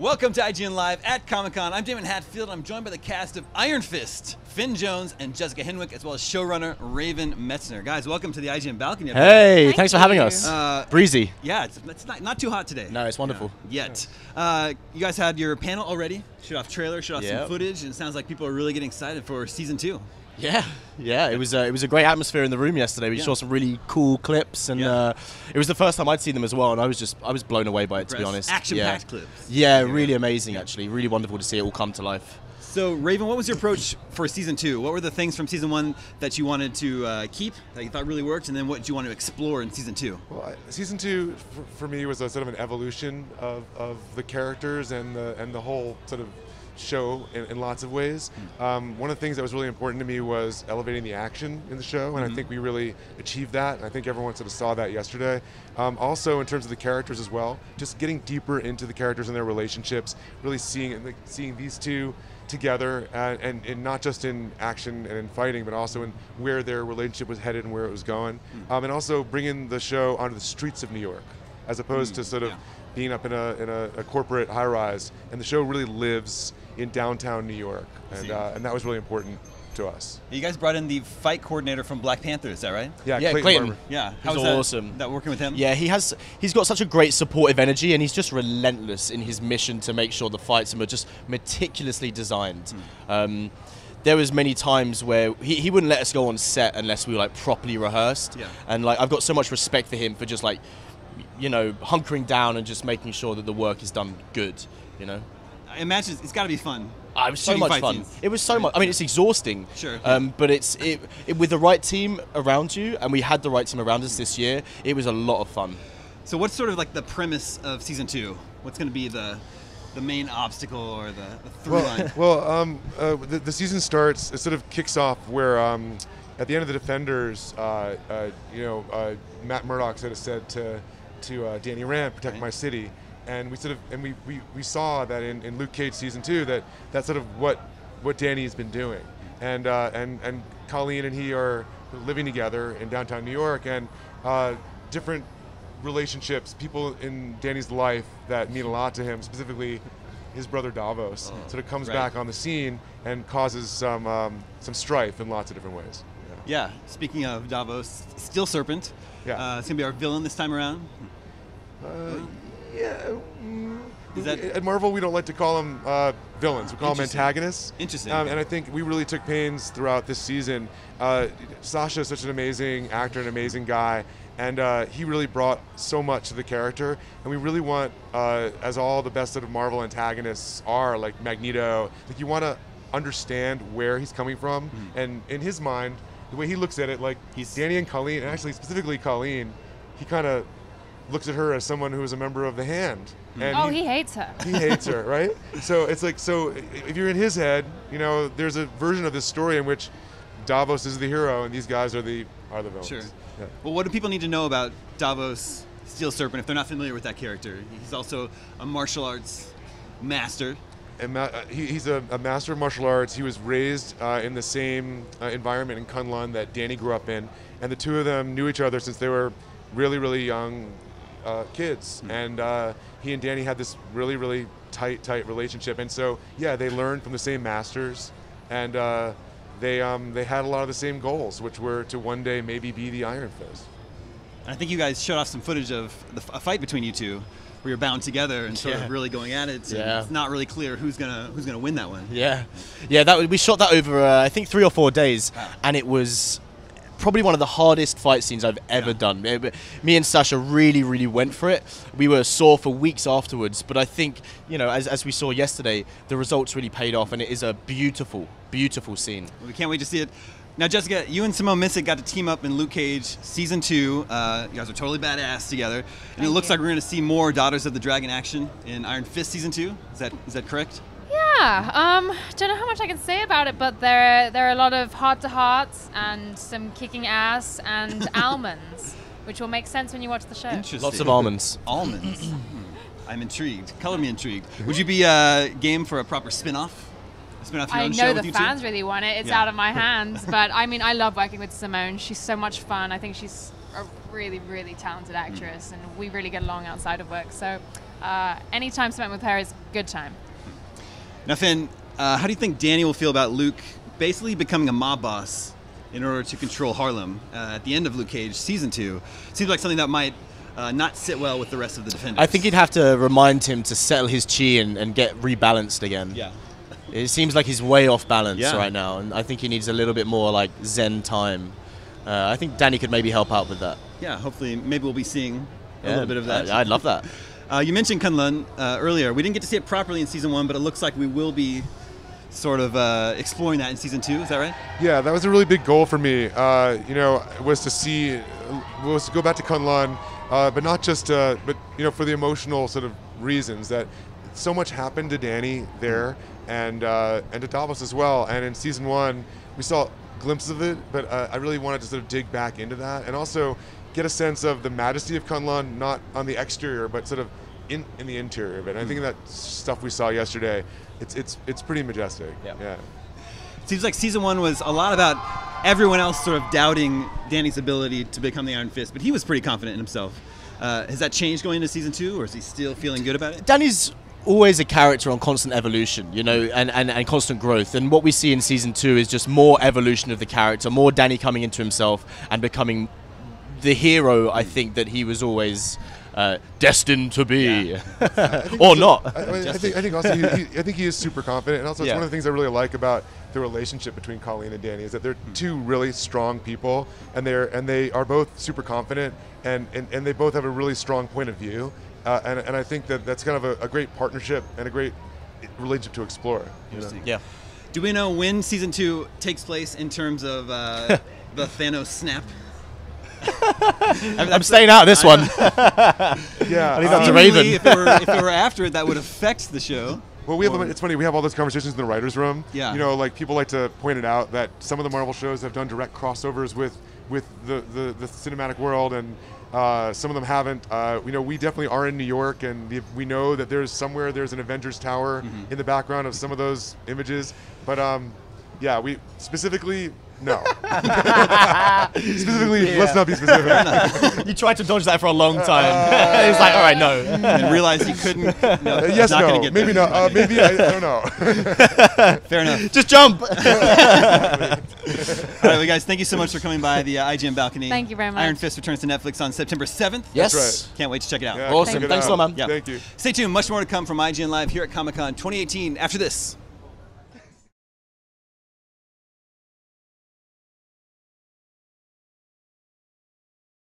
Welcome to IGN Live at Comic-Con. I'm Damon Hatfield. I'm joined by the cast of Iron Fist, Finn Jones and Jessica Henwick, as well as showrunner Raven Metzner. Guys, welcome to the IGN balcony. Hey, thanks for having us. Breezy. Yeah, it's not too hot today. No, it's wonderful. Yet. You guys had your panel already. Showed off trailer, showed off some footage, and it sounds like people are really getting excited for season 2. Yeah, it was a great atmosphere in the room yesterday. We saw some really cool clips, and it was the first time I'd seen them as well, and I was blown away by it, to be honest. Action-packed clips. Yeah, really amazing, actually. Really wonderful to see it all come to life. So, Raven, what was your approach for season 2? What were the things from season 1 that you wanted to keep, that you thought really worked, and then what did you want to explore in season 2? Well, season 2 for me was a sort of an evolution of the characters and the whole sort of show in lots of ways. One of the things that was really important to me was elevating the action in the show, and I think we really achieved that, and I think everyone sort of saw that yesterday. Also, in terms of the characters as well, just getting deeper into the characters and their relationships, really seeing these two together, and not just in action and in fighting, but also in where their relationship was headed and where it was going, and also bringing the show onto the streets of New York, as opposed to sort of being up in a corporate high-rise. And the show really lives in downtown New York, and that was really important to us. You guys brought in the fight coordinator from Black Panther, is that right? Yeah, Clayton. Yeah, how was awesome. That working with him? Yeah, he's got such a great supportive energy, and he's just relentless in his mission to make sure the fights are just meticulously designed. There was many times where he wouldn't let us go on set unless we were like properly rehearsed. And like I've got so much respect for him for just like, you know, hunkering down and just making sure that the work is done good, you know. I imagine it's got to be fun. It was so much fun. Scenes. It was so much. I mean, it's exhausting. Sure. But it's with the right team around you, and we had the right team around us this year. It was a lot of fun. So, what's sort of like the premise of season 2? What's going to be the main obstacle or the through line? Well, the season starts. It sort of kicks off where at the end of the Defenders, Matt Murdock sort of said to Danny Rand, "Protect my city." And we saw that in Luke Cage season 2 that's sort of what Danny has been doing, and Colleen and he are living together in downtown New York, and different relationships, people in Danny's life that mean a lot to him, specifically his brother Davos, sort of comes back on the scene and causes some strife in lots of different ways. Yeah. Speaking of Davos, Steel Serpent. Yeah. It's gonna be our villain this time around. At Marvel, we don't like to call them villains. We call them antagonists. Interesting. And I think we really took pains throughout this season. Sasha is such an amazing actor, an amazing guy, and he really brought so much to the character. And we really want, as all the best sort of Marvel antagonists are, like Magneto, like you want to understand where he's coming from. And in his mind, the way he looks at it, like Danny and Colleen, and actually specifically Colleen, he kind of looks at her as someone who is a member of the Hand. And he hates her. He hates her, right? So it's like, so if you're in his head, you know, there's a version of this story in which Davos is the hero and these guys are the villains. Sure. Yeah. Well, what do people need to know about Davos Steel Serpent if they're not familiar with that character? He's also a martial arts master. And he's a master of martial arts. He was raised in the same environment in Kunlun that Danny grew up in, and the two of them knew each other since they were really, really young kids, and he and Danny had this really, really tight relationship, and so they learned from the same masters, and they had a lot of the same goals, which were to one day maybe be the Iron Fist. I think you guys showed off some footage of a fight between you two, where you're bound together and sort of really going at it. It's not really clear who's gonna win that one. We shot that over I think 3 or 4 days, and it was probably one of the hardest fight scenes I've ever done. Me and Sasha really, really went for it. We were sore for weeks afterwards, but I think, you know, as we saw yesterday, the results really paid off, and it is a beautiful, beautiful scene. We can't wait to see it. Now, Jessica, you and Simone Missick got to team up in Luke Cage season 2. You guys are totally badass together, and it looks like we're going to see more Daughters of the Dragon action in Iron Fist season 2. Is that correct? Yeah, don't know how much I can say about it, but there are a lot of heart-to-hearts and some kicking ass and almonds, which will make sense when you watch the show. Interesting. Lots of almonds. Almonds. I'm intrigued. Color me intrigued. Would you be game for a proper spin-off? I know the fans really want it. It's out of my hands, but I mean, I love working with Simone. She's so much fun. I think she's a really, really talented actress, and we really get along outside of work. So any time spent with her is good time. Now, Finn, how do you think Danny will feel about Luke basically becoming a mob boss in order to control Harlem at the end of Luke Cage Season 2? Seems like something that might not sit well with the rest of the Defenders. I think he'd have to remind him to settle his chi and get rebalanced again. Yeah. It seems like he's way off balance right now, and I think he needs a little bit more like Zen time. I think Danny could maybe help out with that. Yeah, hopefully, maybe we'll be seeing a little bit of that. I'd love that. You mentioned Kunlun earlier. We didn't get to see it properly in Season 1, but it looks like we will be sort of exploring that in Season 2. Is that right? Yeah, that was a really big goal for me. Was to go back to Kunlun, but not just, but for the emotional sort of reasons that so much happened to Danny there, and to Davos as well. And in Season 1, we saw glimpses of it, but I really wanted to sort of dig back into that, and also get a sense of the majesty of Kunlun, not on the exterior, but sort of in the interior of it. And I think that stuff we saw yesterday, it's pretty majestic. Yeah. It seems like Season 1 was a lot about everyone else sort of doubting Danny's ability to become the Iron Fist, but he was pretty confident in himself. Has that changed going into Season 2, or is he still feeling good about it? Danny's always a character on constant evolution, and constant growth. And what we see in Season 2 is just more evolution of the character, more Danny coming into himself and becoming the hero, I think, that he was always destined to be, or not. I think also I think he is super confident, and also it's one of the things I really like about the relationship between Colleen and Danny is that they're two really strong people, and they are both super confident, and they both have a really strong point of view, and I think that's kind of a great partnership and a great relationship to explore. Yeah. Do we know when Season 2 takes place in terms of the Thanos snap? I'm staying out of this one. Yeah, I think that's a Raven. If it were after it, that would affect the show. Well, it's funny. We have all those conversations in the writers' room. Yeah. Like people like to point it out that some of the Marvel shows have done direct crossovers with the cinematic world, and some of them haven't. We definitely are in New York, and we know that there's an Avengers Tower in the background of some of those images. But we specifically. No. Specifically, let's not be specific. You tried to dodge that for a long time. He's like, all right, no. And realized he couldn't. Yes, no. Maybe not. Maybe I don't know. Fair enough. Just jump. All right, well, guys, thank you so much for coming by the IGN balcony. Thank you very much. Iron Fist returns to Netflix on September 7th. Yes. That's right. Can't wait to check it out. Yeah, awesome. Thanks a lot, man. Yeah. Thank you. Stay tuned. Much more to come from IGN Live here at Comic-Con 2018 after this.